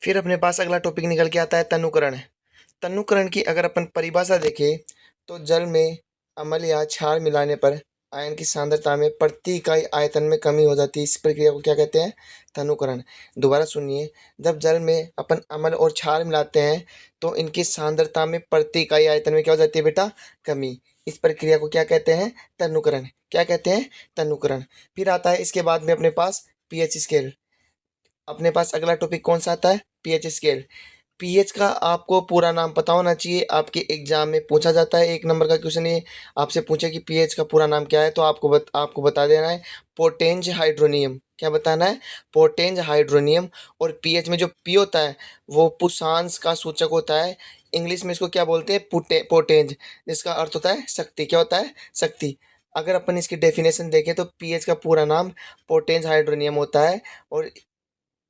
फिर अपने पास अगला टॉपिक निकल के आता है तनुकरण। तनुकरण की अगर अपन परिभाषा देखें तो जल में अम्ल या क्षार मिलाने पर आयन की सांद्रता में प्रति इकाई आयतन में कमी हो जाती है। इस प्रक्रिया को क्या कहते हैं? तनुकरण। दोबारा सुनिए, जब जल में अपन अम्ल और क्षार मिलाते हैं तो इनकी सांद्रता में प्रति इकाई आयतन में क्या हो जाती है बेटा? कमी। इस प्रक्रिया को क्या कहते हैं? तनुकरण। क्या कहते हैं? तनुकरण। फिर आता है इसके बाद में अपने पास पीएच स्केल। अपने पास अगला टॉपिक कौन सा आता है? PH scale. पीएच का आपको पूरा नाम पता होना चाहिए, आपके एग्जाम में पूछा जाता है। 1 नंबर का क्वेश्चन ये आपसे पूछे कि पीएच का पूरा नाम क्या है, तो आपको बता देना है पोटेंज हाइड्रोनियम। क्या बताना है? पोटेंज हाइड्रोनियम। और पीएच में जो पी होता है वो पुषांश का सूचक होता है। इंग्लिश में इसको क्या बोलते हैं? पोटेंज, जिसका अर्थ होता है शक्ति। क्या होता है? शक्ति। अगर अपन इसकी डेफिनेशन देखें तो पीएच का पूरा नाम पोटेंज हाइड्रोनियम होता है। और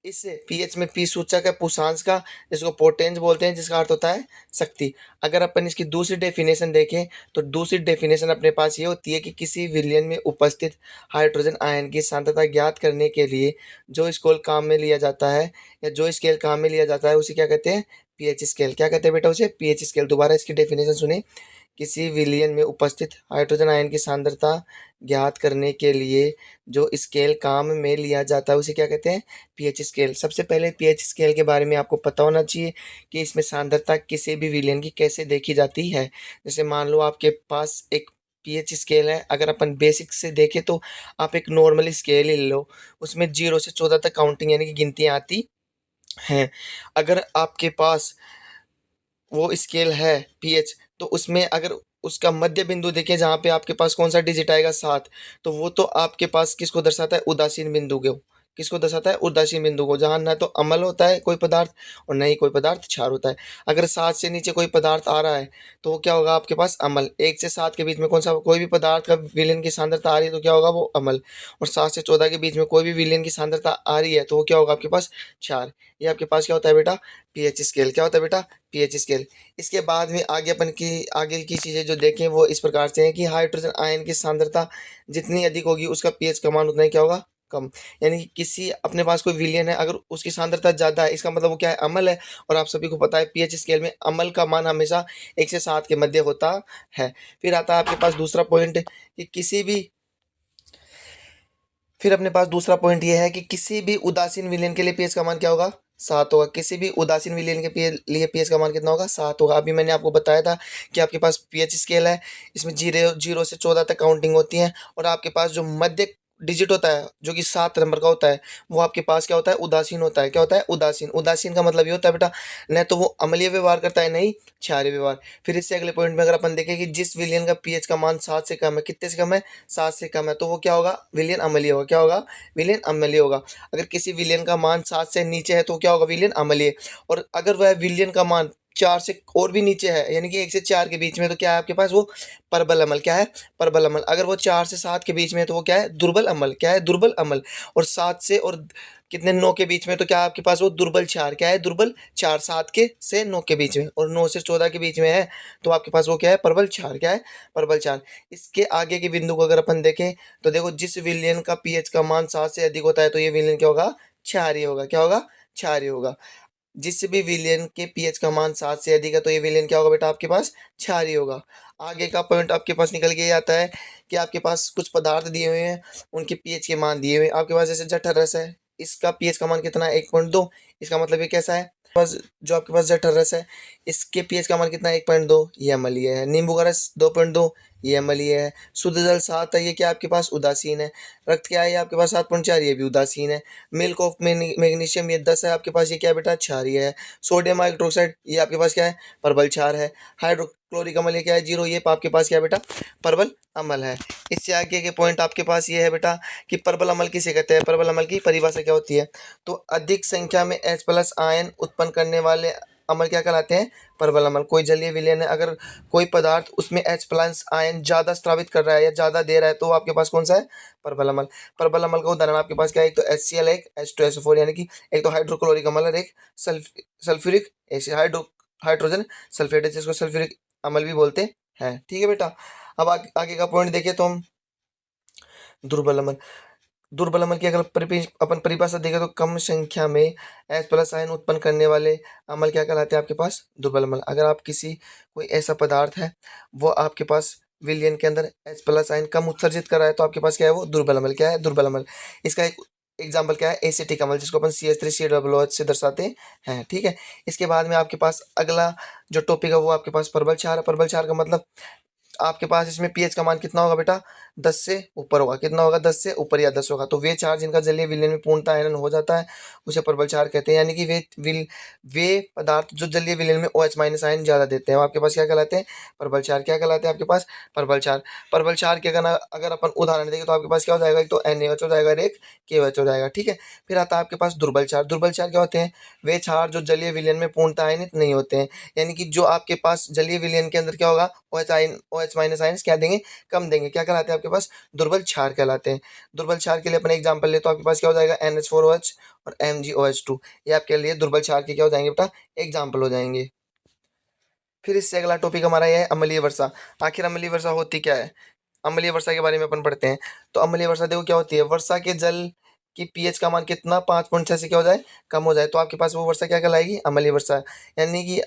इस पीएच में पी सूचक है पुषांश का, जिसको पोटेंज बोलते हैं, जिसका अर्थ होता है शक्ति। अगर अपन इसकी दूसरी डेफिनेशन देखें तो दूसरी डेफिनेशन अपने पास ये होती है कि किसी विलयन में उपस्थित हाइड्रोजन आयन की सांद्रता ज्ञात करने के लिए जो स्केल काम में लिया जाता है या जो स्केल काम में लिया जाता है उसे क्या कहते हैं? PH scale. क्या कहते हैं बेटा? उसे पीएच स्केल। दोबारा इसकी डेफिनेशन सुने, किसी विलयन में उपस्थित हाइड्रोजन आयन की सांद्रता ज्ञात करने के लिए जो स्केल काम में लिया जाता है उसे क्या कहते हैं? PH scale. सबसे पहले पीएच स्केल के बारे में आपको पता होना चाहिए कि इसमें सांद्रता किसी भी विलयन की कैसे देखी जाती है। जैसे मान लो आपके पास एक पीएच स्केल है, अगर अपन बेसिक से देखें तो आप एक नॉर्मल स्केल ही ले लो, उसमें 0 से 14 तक काउंटिंग यानी कि गिनतियाँ आती हैं। अगर आपके पास वो स्केल है पीएच, तो उसमें अगर उसका मध्य बिंदु देखें जहाँ पे आपके पास कौन सा डिजिट आएगा? 7। तो वो तो आपके पास किसको दर्शाता है? उदासीन बिंदु को। किसको दर्शाता है? उदासीन बिंदु को, जहाँ ना तो अम्ल होता है कोई पदार्थ और ना ही कोई पदार्थ क्षार होता है। अगर 7 से नीचे कोई पदार्थ आ रहा है तो वो क्या होगा? आपके पास अम्ल। 1 से 7 के बीच में कौन सा कोई भी पदार्थ का विलयन की सांद्रता आ रही है तो क्या होगा? वो अम्ल। और 7 से 14 के बीच में कोई भी विलयन की सांद्रता आ रही है तो वो क्या होगा? आपके पास क्षार। ये आपके पास क्या होता है बेटा? PH scale. क्या होता है बेटा? PH scale. इसके बाद में आगे की चीज़ें जो देखें वो इस प्रकार से हैं कि हाइड्रोजन आयन की सांद्रता जितनी अधिक होगी उसका पीएच का मान उतना ही क्या होगा? कम। यानी कि किसी अपने पास कोई विलयन है, अगर उसकी सांद्रता ज़्यादा है इसका मतलब वो क्या है? अम्ल है। और आप सभी को पता है पीएच स्केल में अम्ल का मान हमेशा 1 से 7 के मध्य होता है। फिर आता है आपके पास दूसरा पॉइंट कि किसी भी फिर अपने पास दूसरा पॉइंट ये है कि किसी भी उदासीन विलयन के लिए पीएच का मान क्या होगा? 7 होगा। किसी भी उदासीन विलयन के लिए पीएच का मान कितना होगा? 7 होगा। अभी मैंने आपको बताया था कि आपके पास पीएच स्केल है, इसमें 0 से 14 तक काउंटिंग होती है और आपके पास जो मध्य डिजिट होता है जो कि 7 नंबर का होता है वो आपके पास क्या होता है? उदासीन होता है। क्या होता है? उदासीन। उदासीन का मतलब ये होता है बेटा, न तो वो अम्लीय व्यवहार करता है, नहीं क्षारीय व्यवहार। फिर इससे अगले पॉइंट में अगर अपन देखें कि जिस विलयन का पीएच का मान 7 से कम है, कितने से कम है? 7 से कम है, तो वो क्या होगा? विलयन अम्लीय होगा। क्या होगा? विलयन अम्लीय होगा। अगर किसी विलयन का मान 7 से नीचे है तो क्या होगा? विलयन अम्लीय। और अगर वह विलयन का मान 4 से और भी नीचे है यानी कि 1 से 4 के बीच में, तो क्या है आपके पास? वो प्रबल अम्ल। क्या है? प्रबल अम्ल। अगर वो 4 से 7 के बीच में है तो वो क्या है? दुर्बल अम्ल। क्या है? दुर्बल अम्ल। और 7 से और कितने 9 के बीच में तो क्या है आपके पास? वो दुर्बल क्षार। क्या है? दुर्बल क्षार। 7 के से 9 के बीच में और 9 से 14 के बीच में है तो आपके पास वो क्या है? प्रबल क्षार। क्या है? प्रबल क्षार। इसके आगे के बिंदु को अगर अपन देखें तो देखो, जिस विलयन का पीएच का मान 7 से अधिक होता है तो ये विलयन क्या होगा? क्षारीय होगा। क्या होगा? क्षारीय होगा। जिस भी विलयन के पीएच का मान 7 से अधिक है तो ये विलयन क्या होगा बेटा? आपके पास क्षारीय होगा। आगे का पॉइंट आपके पास निकल के ये आता है कि आपके पास कुछ पदार्थ दिए हुए हैं, उनके पीएच के मान दिए हुए हैं। आपके पास जैसे जठर रस है, इसका पीएच का मान कितना है? 1.2। इसका मतलब ये कैसा है? बस जो आपके पास जठर रस है इसके पीएच का मान कितना है? 1.2। ये अम्लीय है। नींबू का रस 2.2, ये अम्लीय है। शुद्ध जल 7 है, ये क्या आपके पास? उदासीन है। रक्त क्या है? ये आपके पास 7.4, ये भी उदासीन है। मिल्क ऑफ मैग्नीशियम ये 10 है आपके पास, ये क्या है बेटा? क्षारीय है। सोडियम हाइड्रोक्साइड ये आपके पास क्या है? प्रबल क्षार है। हाइड्रोक्लोरिक अम्ल ये क्या है? 0, ये आपके पास क्या है बेटा? प्रबल अम्ल है। इससे आगे के पॉइंट आपके पास ये है बेटा कि प्रबल अम्ल किसे कहते हैं? प्रबल अम्ल की परिभाषा क्या होती है? तो अधिक संख्या में H प्लस आयन उत्पन्न करने वाले अम्ल क्या कहलाते हैं? प्रबल अम्ल। कोई जलीय विलयन है, अगर कोई पदार्थ उसमें H प्लस आयन ज़्यादा स्रावित कर रहा है या ज़्यादा दे रहा है तो वो आपके पास कौन सा है? प्रबल अम्ल। प्रबल अम्ल का उदाहरण आपके पास क्या है? एक तो HCl, एक H2SO4 यानी कि एक तो हाइड्रोक्लोरिक अम्ल और एक सल्फ्यूरिक एसिड, हाइड्रोजन सल्फेट जिसको सल्फ्यूरिक अम्ल भी बोलते हैं। ठीक है बेटा। अब आगे का पॉइंट देखें तो हम दुर्बल अम्ल। दुर्बल अम्ल की अगर अपन परिभाषा देखें तो कम संख्या में H प्लस आयन उत्पन्न करने वाले अम्ल क्या कहलाते हैं आपके पास? दुर्बल अम्ल। अगर आप किसी कोई ऐसा पदार्थ है वो आपके पास विलयन के अंदर H प्लस आयन कम उत्सर्जित कर रहा है तो आपके पास क्या है? वो दुर्बल अम्ल। क्या है? दुर्बल अम्ल। इसका एक एग्जाम्पल क्या है? एसिटिक अम्ल, जिसको अपन CH3COOH से दर्शाते हैं। ठीक है। इसके बाद में आपके पास अगला जो टॉपिक है वो आपके पास परबल क्षार है। परबल क्षार का मतलब आपके पास इसमें पीएच का मान कितना होगा बेटा? 10 से ऊपर होगा। कितना होगा? 10 से ऊपर या 10 होगा। तो वे क्षार जिनका जलीय विलयन में पूर्णतः आयरन हो जाता है उसे परबल क्षार कहते हैं। यानी कि वे पदार्थ जो जलीय विलयन में OH माइनस आयन ज्यादा देते हैं वो आपके पास क्या कहलाते हैं? परबल क्षार। क्या कहलाते हैं आपके पास? परबल क्षार। परबल क्षार के अगर अपन उदाहरण देंगे तो आपके पास क्या हो जाएगा? एक तो NaOH हो जाएगा और एक KOH हो जाएगा। ठीक है। फिर आता है आपके पास दुर्बल क्षार। दुर्बल क्षार क्या होते हैं? वे क्षार जो जलीय विलयन में पूर्णतः आयनित नहीं होते हैं। यानी कि जो आपके पास जलीय विलयन के अंदर क्या होगा? OH माइनस आयन्स क्या देंगे? कम देंगे। क्या कहलाते हैं आपके पास? दुर्बल क्षार कहलाते हैं। दुर्बल क्षार के लिए अपन एग्जांपल ले तो आपके पास क्या हो जाएगा? NH4OH और MgOH2। ये आपके लिए दुर्बल क्षार के क्या हो जाएंगे बेटा? एग्जाम्पल हो जाएंगे। फिर इससे अगला टॉपिक हमारा यह है अम्लीय वर्षा। आखिर अम्लीय वर्षा होती क्या है? अम्लीय वर्षा के बारे में अपन पढ़ते हैं। तो अम्लीय वर्षा देखो क्या होती है? वर्षा के जल की पीएच का मान कितना? 5.6 से क्या हो जाए? कम हो जाए तो आपके पास वो वर्षा क्या कहलाएगी? अम्लीय वर्षा। यानी कि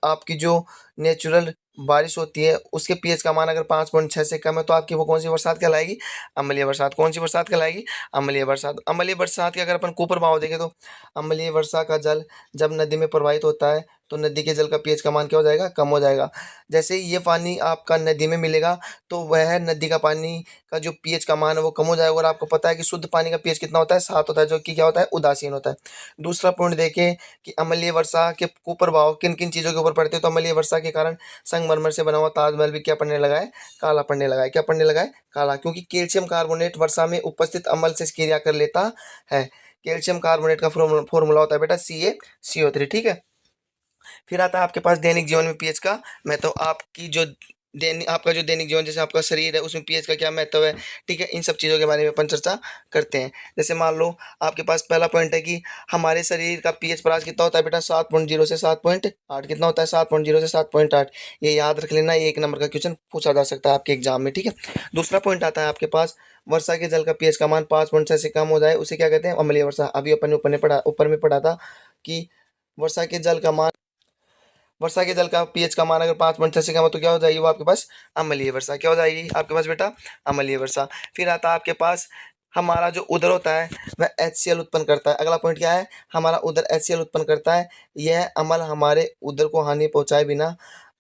आपकी जो नेचुरल बारिश होती है उसके पीएच का मान अगर 5.6 से कम है तो आपकी वो कौन सी बरसात कहलाएगी? अम्लीय बरसात। कौन सी बरसात कहलाएगी? अम्लीय बरसात। अम्लीय बरसात के अगर अपन कुप्रभाव देखें तो अम्लीय वर्षा का जल जब नदी में प्रवाहित होता है तो नदी के जल का पीएच का मान क्या हो जाएगा? कम हो जाएगा। जैसे ही ये पानी आपका नदी में मिलेगा तो वह नदी का पानी का जो पीएच का मान है वो कम हो जाएगा। और आपको पता है कि शुद्ध पानी का पीएच कितना होता है? 7 होता है, जो कि क्या होता है? उदासीन होता है। दूसरा पॉइंट देखें कि अम्लीय वर्षा के कुप्रभाव किन किन चीजों के ऊपर पड़ते हैं। तो अम्लीय वर्षा के कारण संगमरमर से बना हुआ ताजमहल भी क्या पड़ने लगा है? काला पड़ने लगा है। क्या पड़ने लगा है? काला। क्योंकि कैल्शियम कार्बोनेट वर्षा में उपस्थित अम्ल से क्रिया कर लेता है। कैल्शियम कार्बोनेट का फॉर्मूला होता है बेटा CaCO3। ठीक है। फिर आता है आपके पास दैनिक जीवन में पीएच का महत्व। आपकी जो आपका जो दैनिक जीवन जैसे आपका शरीर है उसमें पीएच का क्या महत्व है? ठीक है। इन सब चीज़ों के बारे में अपन चर्चा करते हैं। जैसे मान लो आपके पास पहला पॉइंट है कि हमारे शरीर का पीएच परास कितना होता है बेटा? 7.0 से 7.8। कितना होता है? 7.0 से 7.8। ये याद रख लेना, ये एक नंबर का क्वेश्चन पूछा जा सकता है आपके एग्जाम में। ठीक है। दूसरा पॉइंट आता है आपके पास वर्षा के जल का पीएच का मान 5.6 से कम हो जाए उसे क्या कहते हैं? अम्लीय वर्षा। अभी अपन ने ऊपर में पढ़ा था कि वर्षा के जल का मान वर्षा के जल का पीएच का मान अगर 5.6 से कम हो तो क्या हो जाएगी? वो आपके पास अम्लीय वर्षा। क्या हो जाएगी आपके पास बेटा? अम्लीय वर्षा। फिर आता है आपके पास हमारा जो उदर होता है वह HCl उत्पन्न करता है। अगला पॉइंट क्या है? हमारा उदर HCl उत्पन्न करता है। यह अम्ल हमारे उदर को हानि पहुंचाए बिना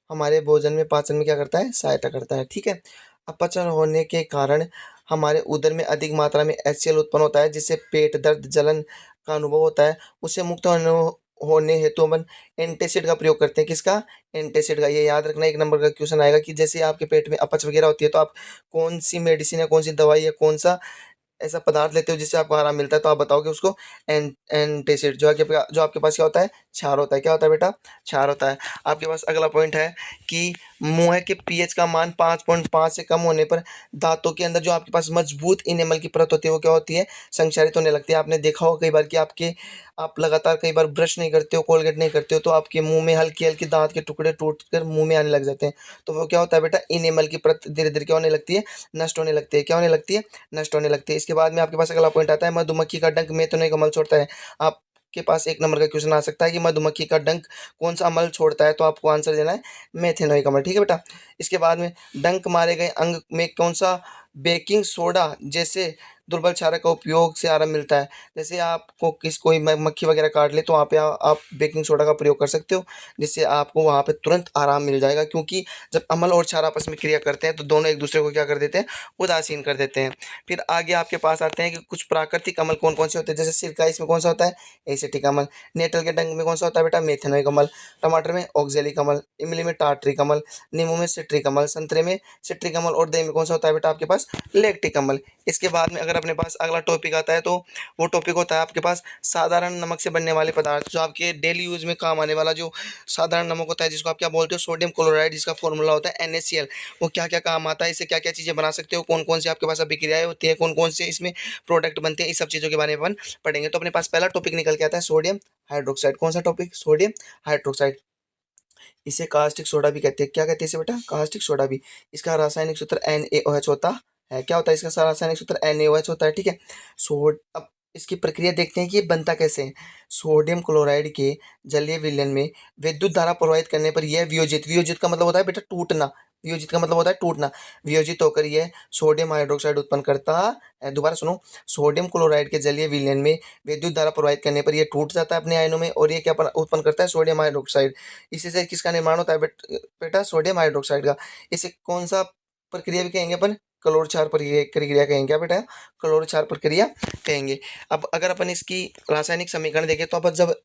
हमारे भोजन में पाचन में क्या करता है? सहायता करता है। ठीक है। अपचन होने के कारण हमारे उदर में अधिक मात्रा में HCl उत्पन्न होता है जिससे पेट दर्द जलन का अनुभव होता है। उससे मुक्त होने हेतु अपन एंटासिड का प्रयोग करते हैं। किसका? एंटासिड का। ये याद रखना, एक नंबर का क्वेश्चन आएगा कि जैसे आपके पेट में अपच वगैरह होती है तो आप कौन सी मेडिसिन या कौन सी दवाई या कौन सा ऐसा पदार्थ लेते हो जिससे आपको आराम मिलता है? तो आप बताओगे उसको एंटासिड। जो आपके पास क्या होता है? क्षार होता है। क्या होता है बेटा? क्षार होता है। आपके पास अगला पॉइंट है कि मुंह के पीएच का मान 5.5 से कम होने पर दांतों के अंदर जो आपके पास मजबूत इनेमल की परत होती है वो क्या होती है? संक्षारित होने लगती है। आपने देखा होगा कई बार कि आप लगातार कई बार ब्रश नहीं करते हो, कोलगेट नहीं करते हो तो आपके मुंह में हल्की हल्की दांत के टुकड़े टूट कर मुंह में आने लग जाते हैं। तो वो क्या होता है बेटा? इनेमल की परत धीरे धीरे क्या होने लगती है? नष्ट होने लगती है। क्या होने लगती है? नष्ट होने लगती है। इसके बाद में आपके पास अगला पॉइंट आता है मधुमक्खी का डंक मेथनोइक अम्ल छोड़ता है। आपके पास एक नंबर का क्वेश्चन आ सकता है कि मधुमक्खी का डंक कौन सा अम्ल छोड़ता है? तो आपको आंसर देना है मेथेनोइक अम्ल। ठीक है बेटा। इसके बाद में डंक मारे गए अंग में कौन सा बेकिंग सोडा जैसे दुर्बल क्षारक का उपयोग से आराम मिलता है? जैसे आपको कोई मक्खी वगैरह काट ले तो वहाँ पे आप बेकिंग सोडा का प्रयोग कर सकते हो जिससे आपको वहाँ पे तुरंत आराम मिल जाएगा। क्योंकि जब अम्ल और क्षार आपस में क्रिया करते हैं तो दोनों एक दूसरे को क्या कर देते हैं? उदासीन कर देते हैं। फिर आगे आपके पास आते हैं कि कुछ प्राकृतिक अम्ल कौन कौन से होते हैं। जैसे सिरका, इसमें कौन सा होता है? एसिटिक अम्ल। नेटल के डंक में कौन सा होता है बेटा? मेथेनोइक अम्ल। टमाटर में ऑक्जेलिक अम्ल। इमली में टार्टरिक अम्ल। नींबू में सिट्रिक अम्ल। संतरे में सिट्रिक अम्ल। और दही में कौन सा होता है बेटा आपके पास? लैक्टिक अम्ल। इसके बाद में अगर अपने पास अगला टॉपिक आता है तो वो टॉपिक होता है आपके पास साधारण नमक से बनने वाले पदार्थ। जो आपके डेली यूज में काम आने वाला जो साधारण नमक होता है जिसको आप क्या बोलते हो? सोडियम क्लोराइड, जिसका फॉर्मूला होता है NaCl। वो क्या क्या काम आता है, इससे क्या क्या चीजें बना सकते हो, कौन कौन सी आपके पास अभिक्रियाएं होती है, कौन कौन से इसमें प्रोडक्ट बनते हैं, इस सब चीजों के बारे में अपन पढ़ेंगे। तो अपने पास पहला टॉपिक निकल के आता है सोडियम हाइड्रोक्साइड। कौन सा टॉपिक? Sodium hydroxide. इसे कास्टिक सोडा भी कहते हैं। क्या कहते हैं इसे बेटा? कास्टिक सोडा भी। इसका रासायनिक सूत्र NaOH होता है। क्या होता है इसका रासायनिक सूत्र NaOH होता है, ठीक है। अब इसकी प्रक्रिया देखते हैं कि ये बनता कैसे है। सोडियम क्लोराइड के जलीय विलयन में विद्युत धारा प्रवाहित करने पर यह वियोजित, वियोजित का मतलब होता है बेटा टूटना, वियोजित का मतलब होता है टूटना, वियोजित होकर यह सोडियम हाइड्रोक्साइड उत्पन्न करता है। दोबारा सुनो, सोडियम क्लोराइड के जलीय विलयन में विद्युत धारा प्रवाहित करने पर यह टूट जाता है अपने आयनों में, और ये क्या उत्पन्न करता है, सोडियम हाइड्रोक्साइड। इसी से किसका निर्माण होता है बेटा, सोडियम हाइड्रोक्साइड का। इसे कौन सा प्रक्रिया भी कहेंगे अपन, क्लोर क्षार प्रक्रिया कहेंगे। क्या बेटा, क्लोर क्षार प्रक्रिया कहेंगे। अब अगर अपन इसकी रासायनिक समीकरण देखें तो अपन जब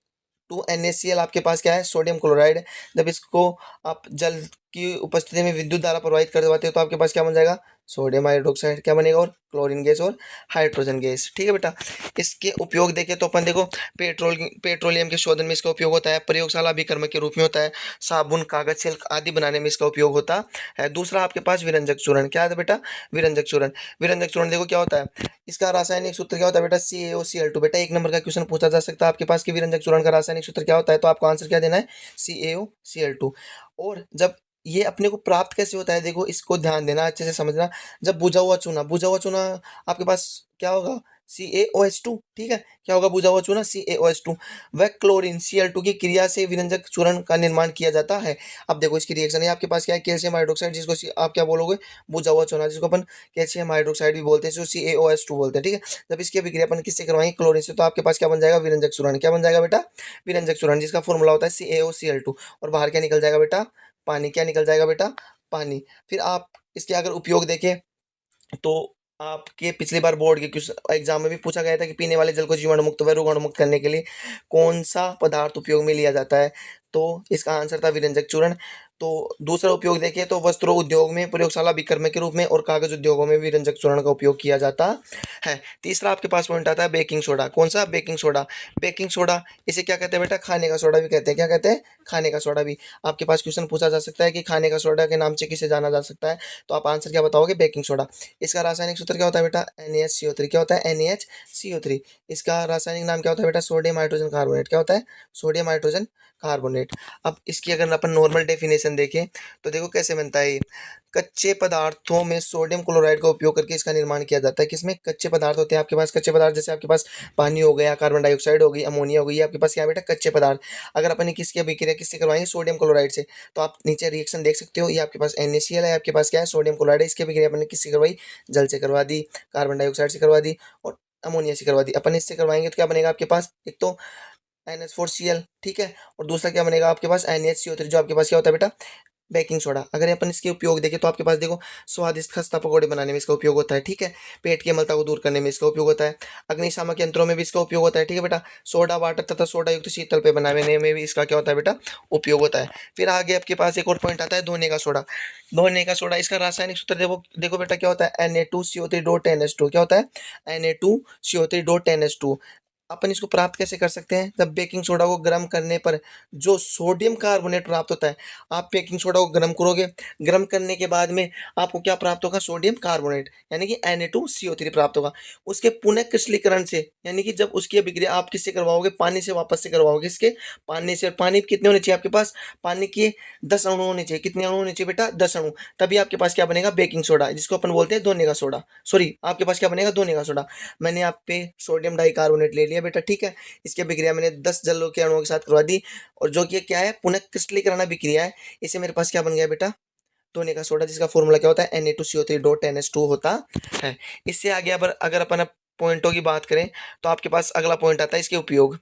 2NaCl आपके पास क्या है, सोडियम क्लोराइड, जब इसको आप जल की उपस्थिति में विद्युत धारा प्रवाहित कर देते हो तो आपके पास क्या बन जाएगा, सोडियम हाइड्रोक्साइड। क्या बनेगा, और क्लोरीन गैस और हाइड्रोजन गैस, ठीक है बेटा। इसके उपयोग देखें तो अपन देखो, पेट्रोलियम के शोधन में इसका उपयोग होता है, प्रयोगशाला अभिकर्मक के रूप में होता है, साबुन, कागज, सिल्क आदि बनाने में इसका उपयोग होता है। दूसरा आपके पास विरंजक चूर्ण, क्या है बेटा, विरंजक चूर्ण। विरंजक चूर्ण देखो क्या होता है, इसका रासायनिक सूत्र क्या होता है बेटा, CaOCl2। बेटा एक नंबर का क्वेश्चन पूछा जा सकता है आपके पास कि विरंजक चूर्ण का रासायनिक सूत्र क्या होता है, तो आपको आंसर क्या देना है, CaOCl2। और जब ये अपने को प्राप्त कैसे होता है, देखो इसको ध्यान देना, अच्छे से समझना। जब बुझा हुआ चूना, बुझा हुआ चूना आपके पास क्या होगा, CaOH2, ठीक है। क्या होगा, बुझा हुआ चूना CaOH2। वह क्लोरीन Cl2 की क्रिया से विरंजक चूर्ण का निर्माण किया जाता है। अब देखो इसकी रिएक्शन है, आपके पास क्या है, कैल्शियम हाइड्रोक्साइड, जिसको आप क्या बोलोगे, बुझा हुआ चूना, जिसको अपन कैल्शियम हाइड्रोक्साइड भी बोलते हैं, जो CaOH2 बोलते हैं, ठीक है। जब इसकी अभिक्रिया अपन किससे करवाएंगे, क्लोरीन से, तो आपके पास क्या बन जाएगा, विरंजक चूर्ण। क्या बन जाएगा बेटा, विरंजक चूर्ण, जिसका फॉर्मूला होता है CaOCl2। और बाहर क्या निकल जाएगा बेटा, पानी। क्या निकल जाएगा बेटा, पानी। फिर आप इसके अगर उपयोग देखें तो आपके पिछली बार बोर्ड के क्वेश्चन एग्जाम में भी पूछा गया था कि पीने वाले जल को जीवाणु मुक्त व रोगाणु मुक्त करने के लिए कौन सा पदार्थ उपयोग में लिया जाता है, तो इसका आंसर था विरंजक चूर्ण। तो दूसरा उपयोग देखें तो वस्त्रों उद्योग में, प्रयोगशाला विक्रमक के रूप में और कागज उद्योगों में विरंजक चूर्ण का उपयोग किया जाता है। तीसरा आपके पास पॉइंट आता है बेकिंग सोडा। कौन सा, बेकिंग सोडा। बेकिंग सोडा इसे क्या कहते हैं बेटा, खाने का सोडा भी कहते हैं। क्या कहते हैं, खाने का सोडा भी। आपके पास क्वेश्चन पूछा जा सकता है कि खाने का सोडा के नाम से किसे जाना जा सकता है, तो आप आंसर क्या बताओगे, बेकिंग सोडा। इसका रासायनिक सूत्र क्या होता है बेटा, NaHCO3। क्या होता है, NaHCO3। इसका रासायनिक नाम क्या होता है बेटा, सोडियम हाइड्रोजन कार्बोनेट। क्या होता है, सोडियम हाइड्रोजन कार्बोनेट। अब इसकी अगर अपन नॉर्मल डेफिनेशन देखें तो देखो कैसे बनता है ये। कच्चे पदार्थों में सोडियम क्लोराइड का उपयोग करके इसका निर्माण किया जाता है। किसमें, कच्चे पदार्थ होते हैं आपके पास, कच्चे पदार्थ जैसे आपके पास पानी हो गया, कार्बन डाइऑक्साइड हो गई, अमोनिया हो गई, आपके पास क्या है बेटा, कच्चे पदार्थ। अगर अपन किसकी अभिक्रिया किससे करवाएंगे, सोडियम क्लोराइड से, तो आप नीचे रिएक्शन देख सकते हो। ये आपके पास NaCl है, आपके पास क्या है, सोडियम क्लोराइड है। इसकी अभिक्रिया अपन ने किससे करवाई, जल से करवा दी, कार्बन डाइऑक्साइड से करवा दी और अमोनिया से करवा दी। अपन इससे करवाएंगे तो क्या बनेगा आपके पास, एक तो NH4Cl, ठीक है, और दूसरा क्या बनेगा आपके पास, NaHCO3, जो आपके पास क्या होता है बेटा, बेकिंग सोडा। अगर अपन इसके उपयोग देखें तो आपके पास देखो, स्वादिष्ट खस्ता पकौड़े बनाने में इसका उपयोग होता है, ठीक है। पेट की अम्लता को दूर करने में इसका उपयोग होता है। अग्निशामक यंत्रों में भी इसका उपयोग होता है, ठीक है बेटा। सोडा वाटर तथा सोडा युक्त शीतल पेय बनाने में भी इसका क्या होता है बेटा, उपयोग होता है। फिर आगे आपके पास एक और पॉइंट आता है, धोने का सोडा। धोने का सोडा, इसका रासायनिक सूत्र देखो देखो बेटा क्या होता है, Na2CO3.NH2। क्या होता है, Na2CO3.NH2। अपन इसको प्राप्त कैसे कर सकते हैं, जब बेकिंग सोडा को गर्म करने पर जो सोडियम कार्बोनेट प्राप्त होता है, आप बेकिंग सोडा को गर्म करोगे, गर्म करने के बाद में आपको क्या प्राप्त होगा, सोडियम कार्बोनेट, यानी कि Na2CO3 प्राप्त होगा। उसके पुनः क्रिस्टलीकरण से, यानी कि जब उसकी अभिक्रिया आप किससे करवाओगे, पानी से वापस से करवाओगे, इसके पानी से। और पानी कितने होने चाहिए आपके पास, पानी के 10 अणु होने चाहिए। कितने अणु होने चाहिए बेटा, 10 अणु। तभी आपके पास क्या बनेगा, बेकिंग सोडा, जिसको अपन बोलते हैं धोने का सोडा। सॉरी, आपके पास क्या बनेगा, धोने का सोडा। मैंने आप पे सोडियम डाइकार्बोनेट ले लिया बेटा, ठीक है। इसकी अभिक्रिया मैंने 10 जलों के अणुओं के साथ करवा दी, और जो कि क्या है, पुनः क्रिस्टलीकरण अभिक्रिया है। इसे मेरे पास क्या बन गया बेटा, धोने का सोडा, जिसका फॉर्मूला क्या होता है, Na2CO3.NH2 होता है। इससे आगे अगर अपन पॉइंटों की बात करें तो आपके पास अगला पॉइंट आता है इसके उपयोग।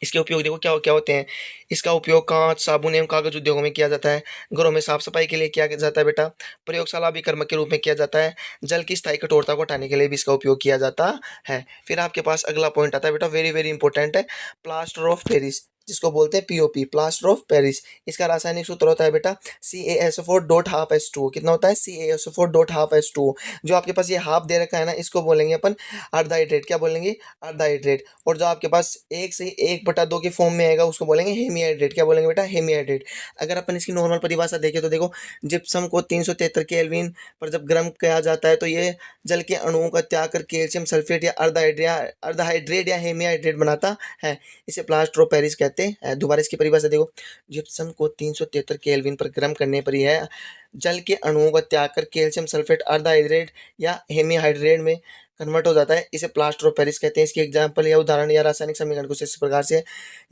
इसके उपयोग देखो क्या क्या होते हैं। इसका उपयोग कांच, साबुन एवं कागज उद्योगों में किया जाता है। घरों में साफ सफाई के लिए किया जाता है बेटा। प्रयोगशाला अभिकर्मक के रूप में किया जाता है। जल की स्थायी कठोरता को हटाने के लिए भी इसका उपयोग किया जाता है। फिर आपके पास अगला पॉइंट आता है बेटा, वेरी वेरी इंपॉर्टेंट है, प्लास्टर ऑफ पेरिस, जिसको बोलते हैं POP, प्लास्टर ऑफ पेरिस। इसका रासायनिक सूत्र होता है बेटा CaSO4.12H2। कितना होता है, CaSO4.12H2। जो आपके पास ये हाफ दे रखा है ना, इसको बोलेंगे अपन अर्धाइड्रेट। क्या बोलेंगे, अर्धाइड्रेट। और जो आपके पास 1/2 के फॉर्म में आएगा उसको बोलेंगे हेमीहाइड्रेट। क्या बोलेंगे बेटा, हेमीहाइड्रेट। अगर अपन इसकी नॉर्मल परिभाषा देखें तो देखो, जिप्सम को 373 केल्विन पर जब गर्म किया जाता है तो ये जल के अणुओं का त्याग कर कैल्शियम सल्फेट या अर्धाहाइड्रेट या हेमीहाइड्रेट बनाता है। इसे प्लास्टर ऑफ पेरिस कहते हैं। दोबारा इसकी परिभाषा देखो, जिप्सम को 373 केल्विन पर गर्म करने पर यह जल के अणुओं का त्याग कर कैल्शियम सल्फेट अर्धहाइड्रेट या हेमीहाइड्रेट में कन्वर्ट हो जाता है। इसे प्लास्टर ऑफ पेरिस कहते हैं। इसकी एग्जाम्पल या उदाहरण या रासायनिक समीकरण कुछ इस प्रकार से है।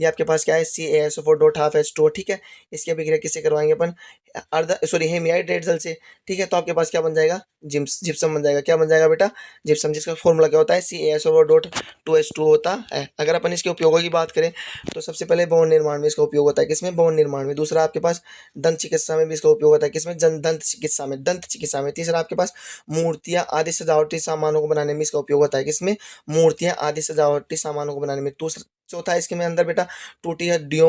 ये आपके पास क्या है, CaSO4 डॉट हाफ H2O, ठीक है। इसकी अभिक्रिया किससे करवाएंगे अपन, हेमीहाइड्रेट जल से, ठीक है। तो आपके पास क्या बन जाएगा, जिप्सम बन जाएगा। क्या बन जाएगा बेटा, जिप्सम, जिसका फॉर्मूला क्या होता है, CaSO4 डॉट 2H2O होता है। अगर अपन इसके उपयोगों की बात करें तो सबसे पहले भवन निर्माण में इसका उपयोग होता है, किसमें, भवन निर्माण में। दूसरा आपके पास दंत चिकित्सा में भी इसका उपयोग होता है, किसमें, दंत चिकित्सा में। तीसरा आपके पास मूर्तियां आदि सजावटी सामानों को बनाने में इसका उपयोग होता है, किसमें, मूर्तियां आदि सजावटी सामानों को बनाने में। दूसरा चौथा इसके में अंदर बेटा टूटी हड्डियों